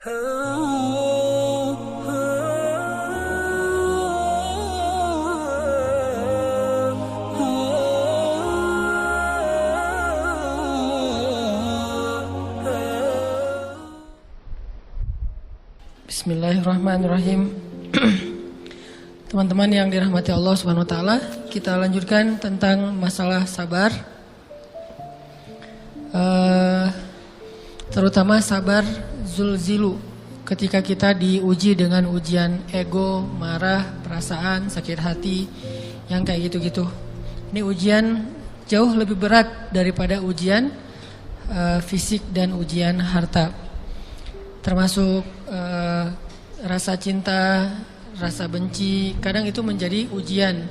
Bismillahirrahmanirrahim. Teman-teman yang dirahmati Allah Subhanahu wa taala, kita lanjutkan tentang masalah sabar. Terutama sabar zulzilu, ketika kita diuji dengan ujian ego, marah, perasaan, sakit hati, yang kayak gitu-gitu. Ini ujian jauh lebih berat daripada ujian fisik dan ujian harta. Termasuk rasa cinta, rasa benci, kadang itu menjadi ujian.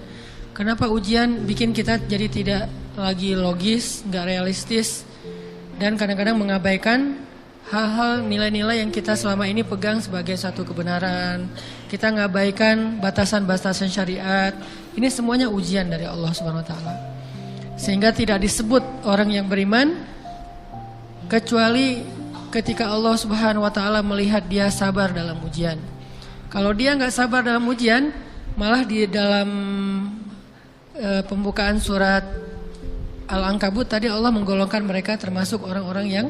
Kenapa ujian? Bikin kita jadi tidak lagi logis, nggak realistis, dan kadang-kadang mengabaikan hal-hal nilai-nilai yang kita selama ini pegang sebagai satu kebenaran. Kita mengabaikan batasan-batasan syariat. Ini semuanya ujian dari Allah Subhanahu wa taala. Sehingga tidak disebut orang yang beriman kecuali ketika Allah Subhanahu wa taala melihat dia sabar dalam ujian. Kalau dia nggak sabar dalam ujian, malah di dalam pembukaan surat Al-Ankabut tadi Allah menggolongkan mereka termasuk orang-orang yang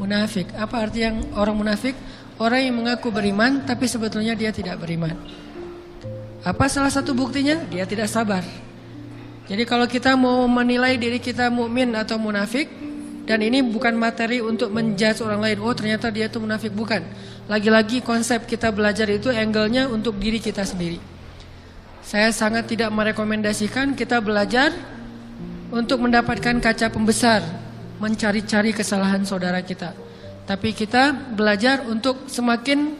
munafik. Apa arti yang orang munafik? Orang yang mengaku beriman tapi sebetulnya dia tidak beriman. Apa salah satu buktinya? Dia tidak sabar. Jadi kalau kita mau menilai diri kita mukmin atau munafik, dan ini bukan materi untuk menjudge orang lain, oh ternyata dia itu munafik, bukan. Lagi-lagi konsep kita belajar itu angle-nya untuk diri kita sendiri. Saya sangat tidak merekomendasikan kita belajar untuk mendapatkan kaca pembesar, mencari-cari kesalahan saudara kita. Tapi kita belajar untuk semakin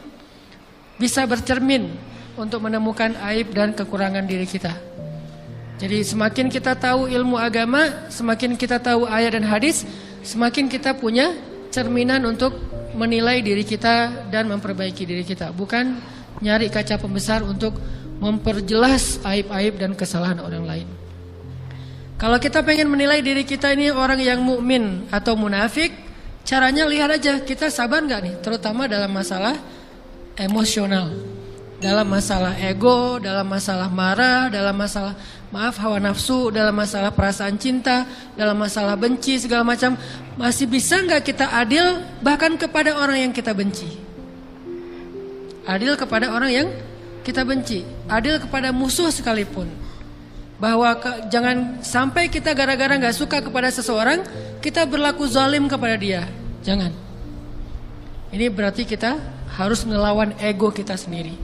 bisa bercermin untuk menemukan aib dan kekurangan diri kita. Jadi semakin kita tahu ilmu agama, semakin kita tahu ayat dan hadis, semakin kita punya cerminan untuk menilai diri kita dan memperbaiki diri kita. Bukan nyari kaca pembesar untuk memperjelas aib-aib dan kesalahan orang lain. Kalau kita pengen menilai diri kita ini orang yang mukmin atau munafik, caranya lihat aja kita sabar nggak nih, terutama dalam masalah emosional, dalam masalah ego, dalam masalah marah, dalam masalah hawa nafsu, dalam masalah perasaan cinta, dalam masalah benci, segala macam. Masih bisa nggak kita adil bahkan kepada orang yang kita benci? Adil kepada orang yang kita benci, adil kepada musuh sekalipun. Bahwa jangan sampai kita gara-gara gak suka kepada seseorang, kita berlaku zalim kepada dia. Jangan. Ini berarti kita harus melawan ego kita sendiri.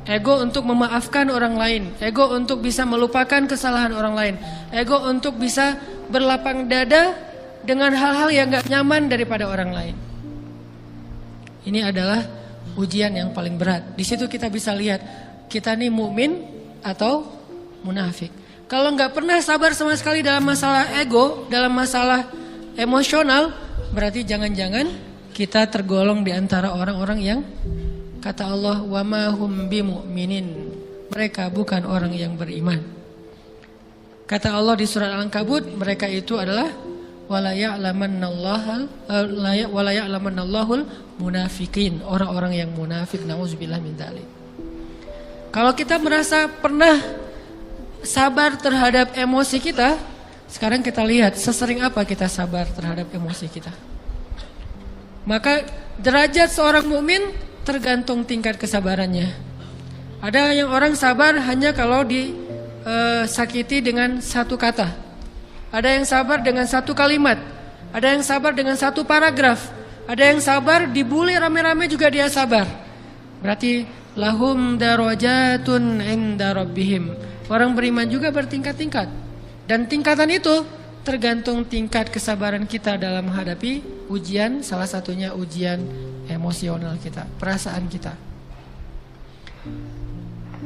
Ego untuk memaafkan orang lain, ego untuk bisa melupakan kesalahan orang lain, ego untuk bisa berlapang dada dengan hal-hal yang gak nyaman daripada orang lain. Ini adalah ujian yang paling berat. Di situ kita bisa lihat kita nih mukmin atau munafik. Kalau nggak pernah sabar sama sekali dalam masalah ego, dalam masalah emosional, berarti jangan-jangan kita tergolong di antara orang-orang yang kata Allah, wa ma hum bimu'minin, mereka bukan orang yang beriman. Kata Allah di surat Al-Ankabut, mereka itu adalah wala ya'lamannallahul munafiqin, orang-orang yang munafik, nauzubillah min dzalik. Kalau kita merasa pernah sabar terhadap emosi kita, sekarang kita lihat sesering apa kita sabar terhadap emosi kita. Maka derajat seorang mukmin tergantung tingkat kesabarannya. Ada yang orang sabar hanya kalau disakiti dengan satu kata. Ada yang sabar dengan satu kalimat. Ada yang sabar dengan satu paragraf. Ada yang sabar dibully rame-rame juga dia sabar. Berarti lahum darajatun inda rabbihim. Orang beriman juga bertingkat-tingkat. Dan tingkatan itu tergantung tingkat kesabaran kita dalam menghadapi ujian. Salah satunya ujian emosional kita, perasaan kita.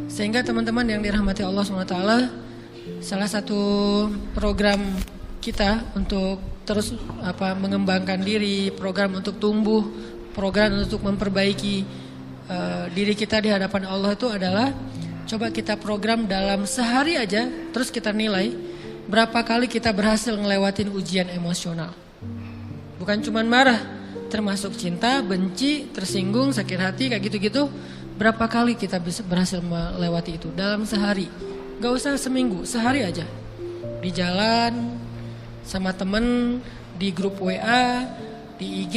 Sehingga teman-teman yang dirahmati Allah SWT, salah satu program kita untuk terus mengembangkan diri, program untuk tumbuh, program untuk memperbaiki diri kita di hadapan Allah itu adalah coba kita program dalam sehari aja, terus kita nilai berapa kali kita berhasil ngelewatin ujian emosional. Bukan cuma marah, termasuk cinta, benci, tersinggung, sakit hati, kayak gitu-gitu. Berapa kali kita bisa berhasil melewati itu dalam sehari? Gak usah seminggu, sehari aja. Di jalan, sama temen, di grup WA, di IG,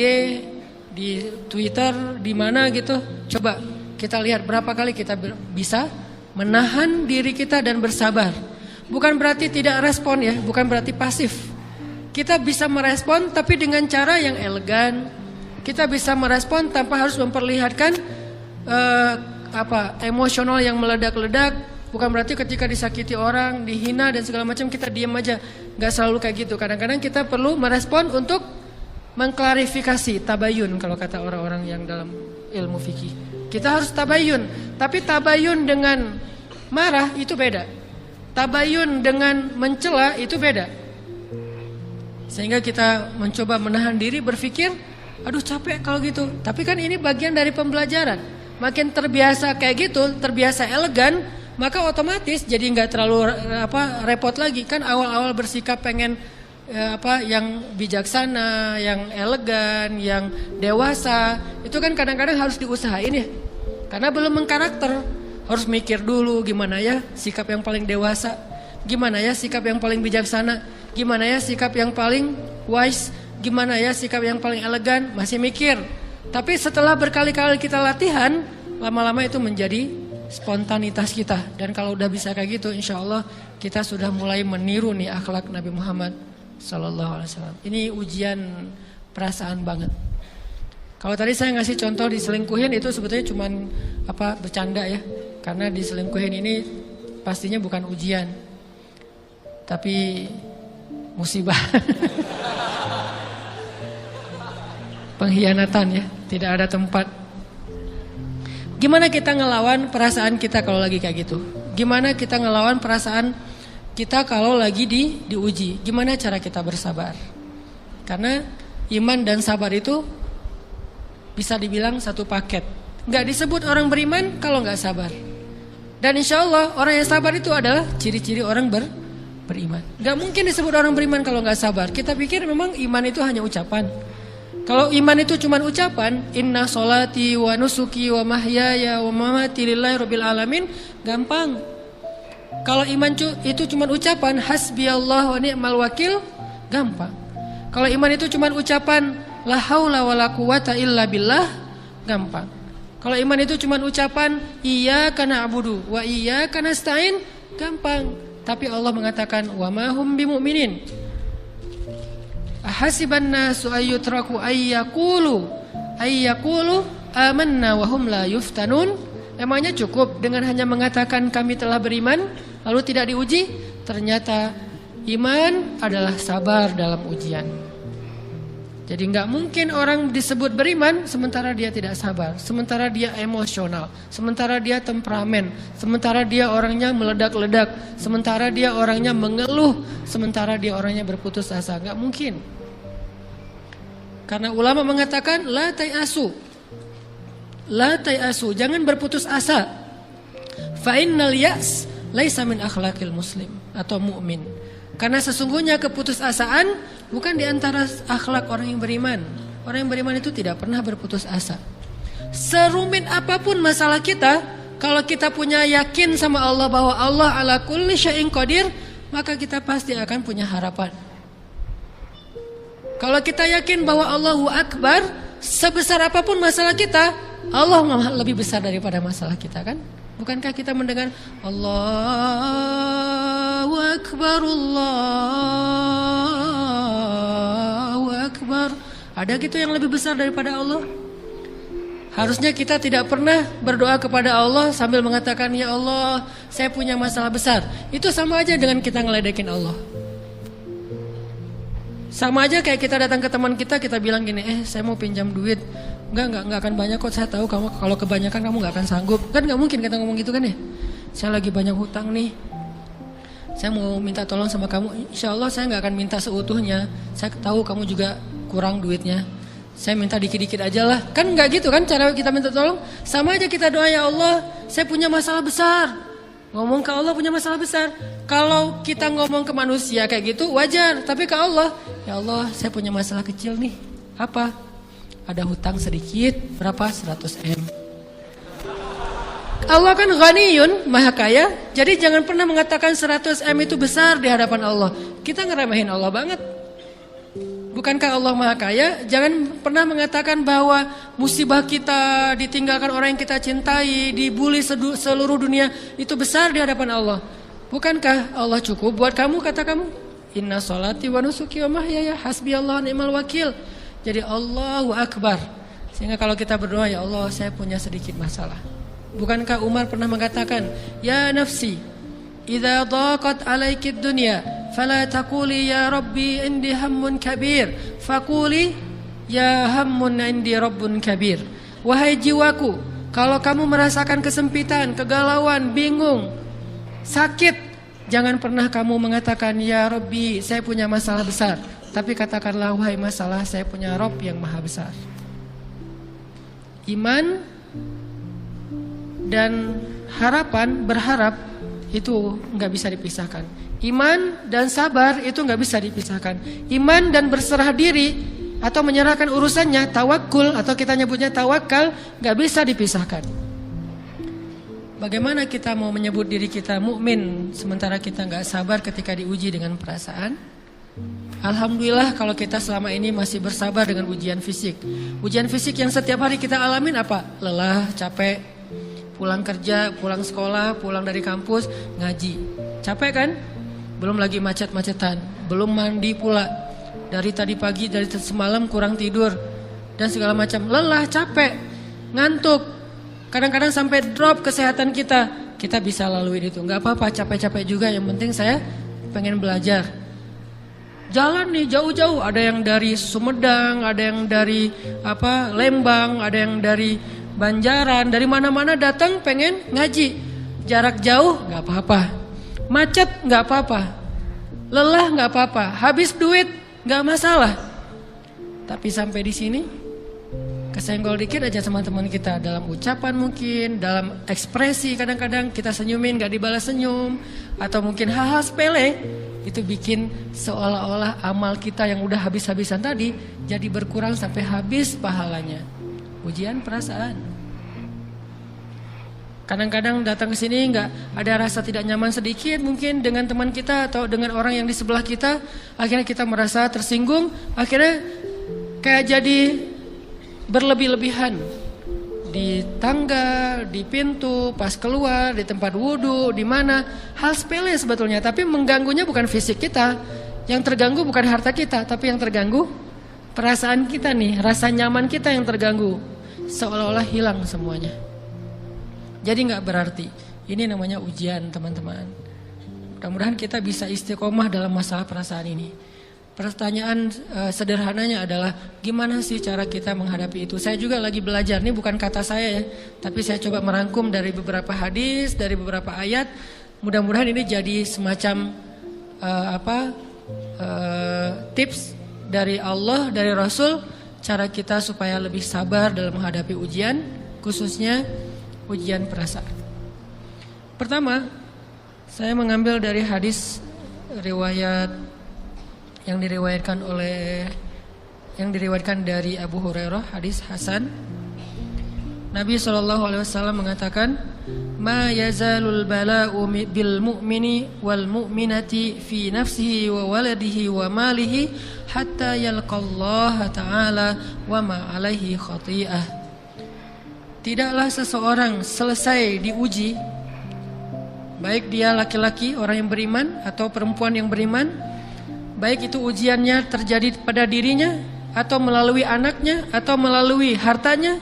di Twitter, di mana gitu. Coba kita lihat berapa kali kita bisa menahan diri kita dan bersabar. Bukan berarti tidak respon ya, bukan berarti pasif. Kita bisa merespon tapi dengan cara yang elegan. Kita bisa merespon tanpa harus memperlihatkan emosional yang meledak-ledak. Bukan berarti ketika disakiti orang, dihina dan segala macam kita diam aja. Gak selalu kayak gitu. Kadang-kadang kita perlu merespon untuk mengklarifikasi, tabayun kalau kata orang-orang yang dalam ilmu fikih. Kita harus tabayun. Tapi tabayun dengan marah itu beda. Tabayun dengan mencela itu beda. Sehingga kita mencoba menahan diri berpikir, aduh capek kalau gitu. Tapi kan ini bagian dari pembelajaran. Makin terbiasa kayak gitu, terbiasa elegan, maka otomatis jadi nggak terlalu repot lagi. Kan awal-awal bersikap pengen yang bijaksana, yang elegan, yang dewasa, itu kan kadang-kadang harus diusahain ya. Karena belum mengkarakter. Harus mikir dulu gimana ya sikap yang paling dewasa, gimana ya sikap yang paling bijaksana, gimana ya sikap yang paling wise, gimana ya sikap yang paling elegan, masih mikir. Tapi setelah berkali-kali kita latihan, lama-lama itu menjadi spontanitas kita. Dan kalau udah bisa kayak gitu, insya Allah kita sudah mulai meniru nih akhlak Nabi Muhammad SAW. Ini ujian perasaan banget. Kalau tadi saya ngasih contoh diselingkuhin itu sebetulnya cuman bercanda ya. Karena diselingkuhin ini pastinya bukan ujian, tapi musibah. Pengkhianatan ya, tidak ada tempat. Gimana kita ngelawan perasaan kita kalau lagi kayak gitu? Gimana kita ngelawan perasaan kita kalau lagi diuji? Gimana cara kita bersabar? Karena iman dan sabar itu bisa dibilang satu paket. Gak disebut orang beriman kalau gak sabar. Dan insya Allah orang yang sabar itu adalah ciri-ciri orang beriman. Gak mungkin disebut orang beriman kalau gak sabar. Kita pikir memang iman itu hanya ucapan. Kalau iman itu cuma ucapan, inna sholati wa nusuki wa mahyaya wa mamati lillahi rabbil alamin, gampang. Kalau iman itu cuma ucapan, hasbiyallah wa ni'mal wakil, gampang. Kalau iman itu cuma ucapan, la haula wa la quwata illa billah, gampang. Kalau iman itu cuma ucapan iyyaka na'budu wa iyyaka nasta'in, gampang. Tapi Allah mengatakan wa ma hum bimu'minin. Ahasiban nasu ayyutraku ayyaqulu amanna wa hum la yuftanun. Emangnya cukup dengan hanya mengatakan kami telah beriman lalu tidak diuji? Ternyata iman adalah sabar dalam ujian. Jadi nggak mungkin orang disebut beriman sementara dia tidak sabar, sementara dia emosional, sementara dia temperamen, sementara dia orangnya meledak-ledak, sementara dia orangnya mengeluh, sementara dia orangnya berputus asa. Nggak mungkin. Karena ulama mengatakan la tayasu, jangan berputus asa. Fa innal ya's laisa min akhlaqil muslim atau mukmin. Karena sesungguhnya keputusasaan bukan di antara akhlak orang yang beriman. Orang yang beriman itu tidak pernah berputus asa. Serumit apapun masalah kita, kalau kita punya yakin sama Allah bahwa Allah ala kulli syai'in qadir, maka kita pasti akan punya harapan. Kalau kita yakin bahwa Allahu Akbar, sebesar apapun masalah kita, Allah lebih besar daripada masalah kita, kan? Bukankah kita mendengar Allahu Akbar, Allahu Akbar? Ada gitu yang lebih besar daripada Allah? Harusnya kita tidak pernah berdoa kepada Allah sambil mengatakan, ya Allah, saya punya masalah besar. Itu sama aja dengan kita ngeledekin Allah. Sama aja kayak kita datang ke teman kita bilang gini, saya mau pinjam duit. Enggak akan banyak kok, saya tahu kamu kalau kebanyakan kamu enggak akan sanggup. Kan enggak mungkin kita ngomong gitu kan ya. Saya lagi banyak hutang nih. Saya mau minta tolong sama kamu. Insya Allah saya enggak akan minta seutuhnya. Saya tahu kamu juga kurang duitnya. Saya minta dikit-dikit aja lah. Kan enggak gitu kan cara kita minta tolong. Sama aja kita doa, ya Allah, saya punya masalah besar. Ngomong ke Allah punya masalah besar. Kalau kita ngomong ke manusia kayak gitu wajar. Tapi ke Allah, ya Allah, saya punya masalah kecil nih. Apa? ada hutang sedikit, berapa? 100 M. Allah kan ghaniyun, maha kaya. Jadi jangan pernah mengatakan 100 M itu besar di hadapan Allah. Kita ngeremehin Allah banget. Bukankah Allah maha kaya? Jangan pernah mengatakan bahwa musibah kita, ditinggalkan orang yang kita cintai, dibully seluruh dunia, itu besar di hadapan Allah. Bukankah Allah cukup buat kamu, kata kamu? Inna sholati wa nusuki wa mahyaya hasbiyallahu ni'mal wakil. Jadi Allahu Akbar. Sehingga kalau kita berdoa, ya Allah saya punya sedikit masalah. Bukankah Umar pernah mengatakan, ya nafsi, idza daqat alaikid dunya, fala taquli ya rabbi indi hammun kabir, faquli ya hammun indi rabbun kabir. Wahai jiwaku, kalau kamu merasakan kesempitan, kegalauan, bingung, sakit, jangan pernah kamu mengatakan ya Rabbi saya punya masalah besar, tapi katakanlah wahai masalah saya punya Rabb yang maha besar. Iman dan harapan, berharap itu nggak bisa dipisahkan. Iman dan sabar itu nggak bisa dipisahkan. Iman dan berserah diri atau menyerahkan urusannya, tawakul atau kita nyebutnya tawakal, nggak bisa dipisahkan. Bagaimana kita mau menyebut diri kita mukmin sementara kita nggak sabar ketika diuji dengan perasaan? Alhamdulillah kalau kita selama ini masih bersabar dengan ujian fisik. Ujian fisik yang setiap hari kita alamin apa? Lelah, capek. Pulang kerja, pulang sekolah, pulang dari kampus, ngaji. Capek kan? Belum lagi macet-macetan, belum mandi pula. Dari tadi pagi, dari semalam kurang tidur. Dan segala macam. Lelah, capek, ngantuk. Kadang-kadang sampai drop kesehatan kita. Kita bisa laluin itu. Gak apa-apa, capek-capek juga. Yang penting saya pengen belajar. Jalan nih jauh-jauh. Ada yang dari Sumedang, ada yang dari Lembang, ada yang dari Banjaran, dari mana-mana datang pengen ngaji. Jarak jauh gak apa-apa, macet gak apa-apa, lelah gak apa-apa, habis duit gak masalah. Tapi sampai di sini kesenggol dikit aja sama teman kita, dalam ucapan mungkin, dalam ekspresi, kadang-kadang kita senyumin gak dibalas senyum, atau mungkin hal-hal sepele, itu bikin seolah-olah amal kita yang udah habis-habisan tadi jadi berkurang sampai habis pahalanya. Ujian perasaan. Kadang-kadang datang ke sini nggak ada rasa tidak nyaman sedikit mungkin dengan teman kita atau dengan orang yang di sebelah kita, akhirnya kita merasa tersinggung, akhirnya kayak jadi berlebih-lebihan di tangga, di pintu, pas keluar, di tempat wudhu, di mana, hal sepele sebetulnya, tapi mengganggunya bukan fisik kita, yang terganggu bukan harta kita, tapi yang terganggu perasaan kita nih, rasa nyaman kita yang terganggu, seolah-olah hilang semuanya. Jadi gak berarti. Ini namanya ujian teman-teman. Mudah-mudahan kita bisa istiqomah dalam masalah perasaan ini. Pertanyaan sederhananya adalah gimana sih cara kita menghadapi itu? Saya juga lagi belajar, ini bukan kata saya ya, tapi saya coba merangkum dari beberapa hadis, dari beberapa ayat. Mudah-mudahan ini jadi semacam tips dari Allah, dari Rasul, cara kita supaya lebih sabar dalam menghadapi ujian, khususnya ujian perasaan. Pertama, saya mengambil dari hadis riwayat yang diriwayatkan dari Abu Hurairah, hadis Hasan. Nabi SAW mengatakan, "Ma yazalul bala'u bil mu'mini wal mu'minati fi nafsihi wa waladihi wa malihi hatta yalqallaha ta'ala wa ma alaihi khati'ah." Tidaklah seseorang selesai diuji, baik dia laki-laki, orang yang beriman, atau perempuan yang beriman, baik itu ujiannya terjadi pada dirinya, atau melalui anaknya, atau melalui hartanya,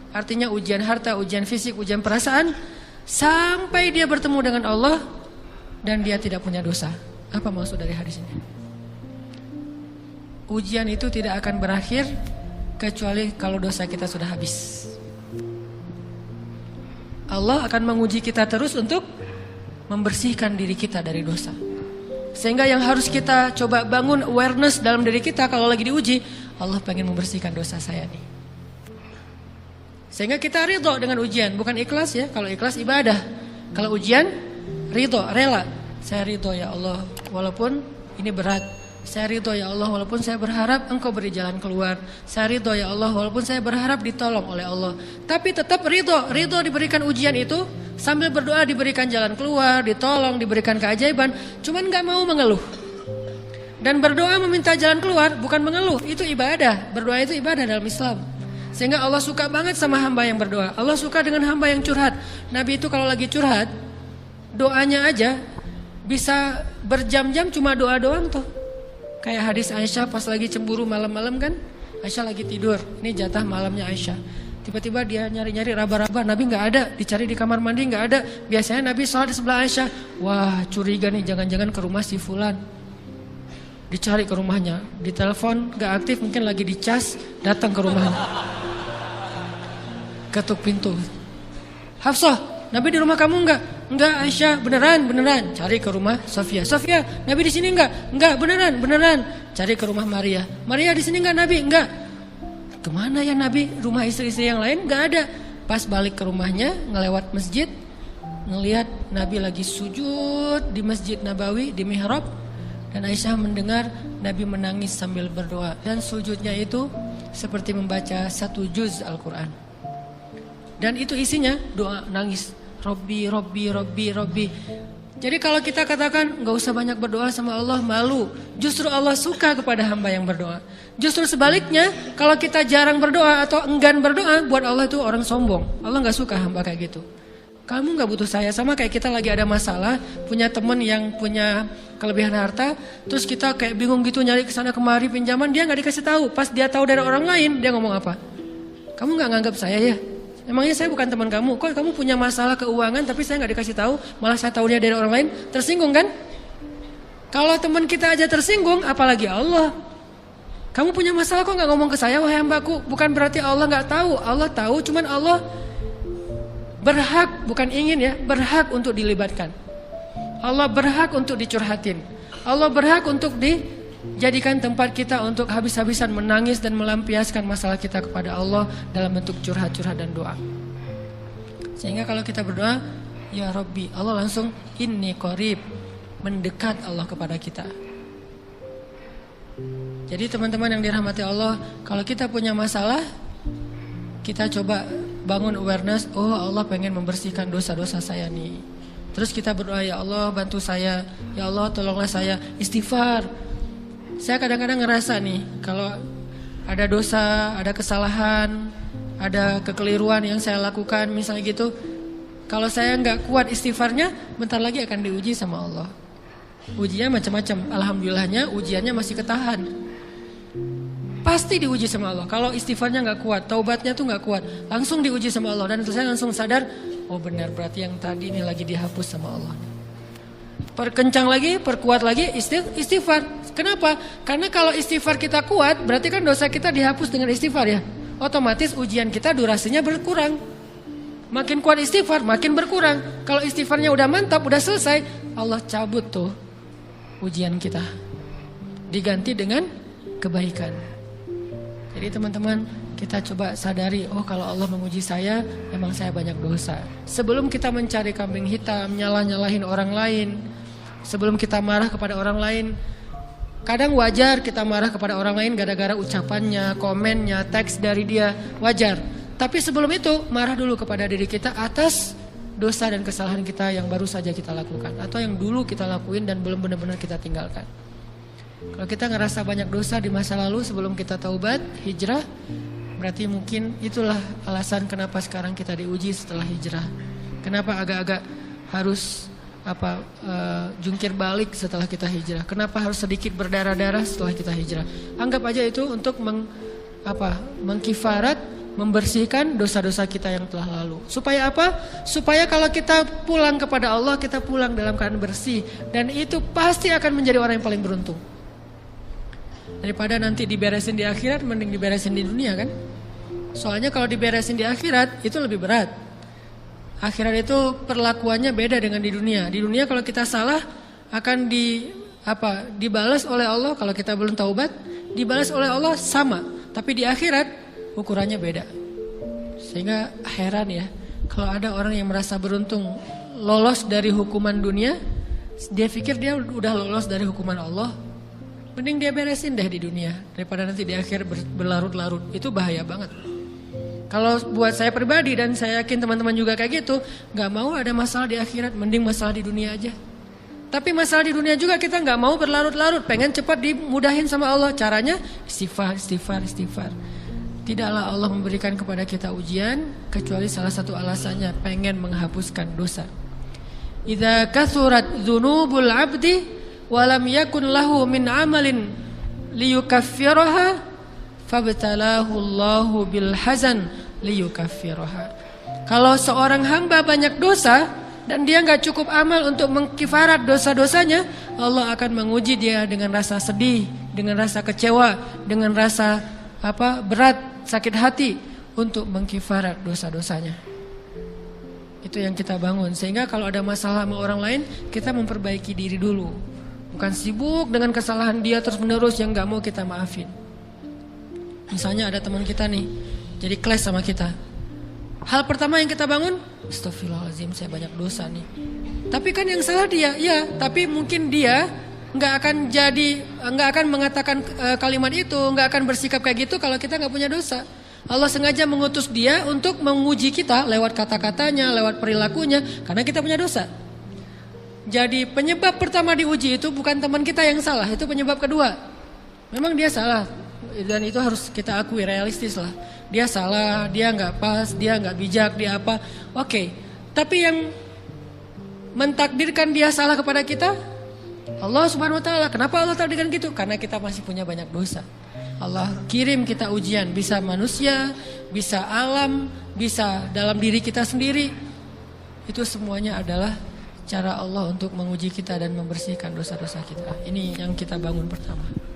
artinya ujian harta, ujian fisik, ujian perasaan, sampai dia bertemu dengan Allah, dan dia tidak punya dosa. Apa maksud dari hadis ini? Ujian itu tidak akan berakhir, kecuali kalau dosa kita sudah habis. Allah akan menguji kita terus untuk membersihkan diri kita dari dosa. Sehingga yang harus kita coba bangun awareness dalam diri kita kalau lagi diuji, Allah pengen membersihkan dosa saya nih. Sehingga kita ridho dengan ujian, bukan ikhlas ya. Kalau ikhlas ibadah, kalau ujian ridho, rela. Saya ridho ya Allah, walaupun ini berat. Saya ridho ya Allah walaupun saya berharap Engkau beri jalan keluar. Saya ridho ya Allah walaupun saya berharap ditolong oleh Allah. Tapi tetap ridho diberikan ujian itu, sambil berdoa diberikan jalan keluar, ditolong, diberikan keajaiban. Cuman gak mau mengeluh. Dan berdoa meminta jalan keluar bukan mengeluh, itu ibadah. Berdoa itu ibadah dalam Islam. Sehingga Allah suka banget sama hamba yang berdoa. Allah suka dengan hamba yang curhat. Nabi itu kalau lagi curhat, doanya aja bisa berjam-jam cuma doa doang tuh. Kayak hadis Aisyah pas lagi cemburu malam-malam kan, Aisyah lagi tidur, ini jatah malamnya Aisyah. Tiba-tiba dia nyari-nyari raba-raba, Nabi gak ada, dicari di kamar mandi gak ada. Biasanya Nabi sholat di sebelah Aisyah. Wah curiga nih, jangan-jangan ke rumah si fulan. Dicari ke rumahnya, ditelepon gak aktif, mungkin lagi dicas, datang ke rumahnya. Ketuk pintu. Hafsah, Nabi di rumah kamu enggak? Enggak Aisyah, beneran. Cari ke rumah Sofia. Sofia, Nabi di sini enggak? Enggak, beneran. Cari ke rumah Maria. Maria di sini enggak Nabi? Enggak. Kemana ya Nabi? Rumah istri-istri yang lain enggak ada. Pas balik ke rumahnya, ngelewat masjid, ngelihat Nabi lagi sujud di Masjid Nabawi di mihrab, dan Aisyah mendengar Nabi menangis sambil berdoa, dan sujudnya itu seperti membaca 1 juz Al-Quran. Dan itu isinya doa nangis. Robbi. Jadi kalau kita katakan gak usah banyak berdoa sama Allah, malu. Justru Allah suka kepada hamba yang berdoa. Justru sebaliknya, kalau kita jarang berdoa atau enggan berdoa, buat Allah itu orang sombong. Allah gak suka hamba kayak gitu. Kamu gak butuh saya, sama kayak kita lagi ada masalah, punya teman yang punya kelebihan harta, terus kita kayak bingung gitu nyari kesana kemari pinjaman, dia gak dikasih tahu. Pas dia tahu dari orang lain, dia ngomong apa? Kamu gak nganggap saya ya? Emangnya saya bukan teman kamu? Kok kamu punya masalah keuangan tapi saya gak dikasih tahu, malah saya tahunya dari orang lain? Tersinggung kan? Kalau teman kita aja tersinggung, apalagi Allah. Kamu punya masalah kok gak ngomong ke saya, wahai hambaku? Bukan berarti Allah gak tahu. Allah tahu, cuman Allah berhak, bukan ingin ya, berhak untuk dilibatkan. Allah berhak untuk dicurhatin. Allah berhak untuk dijadikan tempat kita untuk habis-habisan menangis dan melampiaskan masalah kita kepada Allah dalam bentuk curhat-curhat dan doa. Sehingga kalau kita berdoa, ya Rabbi, Allah langsung inni qarib, mendekat Allah kepada kita. Jadi teman-teman yang dirahmati Allah, kalau kita punya masalah, kita coba bangun awareness, oh Allah pengen membersihkan dosa-dosa saya nih. Terus kita berdoa, ya Allah bantu saya, ya Allah tolonglah saya, istighfar. Saya kadang-kadang ngerasa nih, kalau ada dosa, ada kesalahan, ada kekeliruan yang saya lakukan misalnya gitu, kalau saya nggak kuat istighfarnya, bentar lagi akan diuji sama Allah. Ujinya macam-macam, alhamdulillahnya ujiannya masih ketahan. Pasti diuji sama Allah. Kalau istighfarnya nggak kuat, taubatnya tuh nggak kuat, langsung diuji sama Allah. Dan saya langsung sadar, oh benar berarti yang tadi ini lagi dihapus sama Allah. Perkencang lagi, perkuat lagi istighfar. Kenapa? Karena kalau istighfar kita kuat, berarti kan dosa kita dihapus dengan istighfar ya. Otomatis ujian kita durasinya berkurang. Makin kuat istighfar, makin berkurang. Kalau istighfarnya udah mantap, udah selesai, Allah cabut tuh ujian kita. Diganti dengan kebaikan. Jadi teman-teman, kita coba sadari, oh kalau Allah menguji saya, memang saya banyak dosa. Sebelum kita mencari kambing hitam, nyalahin orang lain, sebelum kita marah kepada orang lain, kadang wajar kita marah kepada orang lain gara-gara ucapannya, komennya, teks dari dia, wajar. Tapi sebelum itu, marah dulu kepada diri kita atas dosa dan kesalahan kita yang baru saja kita lakukan, atau yang dulu kita lakuin dan belum benar-benar kita tinggalkan. Kalau kita ngerasa banyak dosa di masa lalu sebelum kita taubat, hijrah, berarti mungkin itulah alasan kenapa sekarang kita diuji setelah hijrah. Kenapa agak-agak harus jungkir balik setelah kita hijrah? Kenapa harus sedikit berdarah-darah setelah kita hijrah? Anggap aja itu untuk mengkifarat, membersihkan dosa-dosa kita yang telah lalu. Supaya apa? Supaya kalau kita pulang kepada Allah, kita pulang dalam keadaan bersih, dan itu pasti akan menjadi orang yang paling beruntung. Daripada nanti diberesin di akhirat, mending diberesin di dunia kan? Soalnya kalau diberesin di akhirat itu lebih berat. Akhirat itu perlakuannya beda dengan di dunia. Di dunia kalau kita salah akan dibalas oleh Allah. Kalau kita belum taubat, dibalas oleh Allah sama. Tapi di akhirat ukurannya beda. Sehingga heran ya, kalau ada orang yang merasa beruntung lolos dari hukuman dunia, dia pikir dia udah lolos dari hukuman Allah. Mending dia beresin deh di dunia daripada nanti di akhir berlarut-larut. Itu bahaya banget. Kalau buat saya pribadi dan saya yakin teman-teman juga kayak gitu, nggak mau ada masalah di akhirat, mending masalah di dunia aja. Tapi masalah di dunia juga kita nggak mau berlarut-larut, pengen cepat dimudahin sama Allah. Caranya istighfar, istighfar, istighfar. Tidaklah Allah memberikan kepada kita ujian kecuali salah satu alasannya pengen menghapuskan dosa. Idza kathurat dzunubul 'abdi wa lam yakun lahu min 'amalin liyukaffiraha fabtalahu Allahu bil hazan liyukaffiraha. Kalau seorang hamba banyak dosa dan dia nggak cukup amal untuk mengkifarat dosa-dosanya, Allah akan menguji dia dengan rasa sedih, dengan rasa kecewa, dengan rasa berat, sakit hati untuk mengkifarat dosa-dosanya. Itu yang kita bangun. Sehingga kalau ada masalah sama orang lain, kita memperbaiki diri dulu. Bukan sibuk dengan kesalahan dia terus-menerus yang gak mau kita maafin. Misalnya ada teman kita nih, jadi clash sama kita. Hal pertama yang kita bangun, astagfirullahaladzim, saya banyak dosa nih. Tapi kan yang salah dia, ya. Tapi mungkin dia nggak akan mengatakan kalimat itu, nggak akan bersikap kayak gitu kalau kita nggak punya dosa. Allah sengaja mengutus dia untuk menguji kita lewat kata-katanya, lewat perilakunya, karena kita punya dosa. Jadi penyebab pertama diuji itu bukan teman kita yang salah, itu penyebab kedua. Memang dia salah dan itu harus kita akui, realistis lah. Dia salah, dia nggak pas, dia nggak bijak, dia apa? Oke. Tapi yang mentakdirkan dia salah kepada kita Allah Subhanahu wa taala. Kenapa Allah takdirkan gitu? Karena kita masih punya banyak dosa. Allah kirim kita ujian, bisa manusia, bisa alam, bisa dalam diri kita sendiri. Itu semuanya adalah cara Allah untuk menguji kita dan membersihkan dosa-dosa kita. Ini yang kita bangun pertama.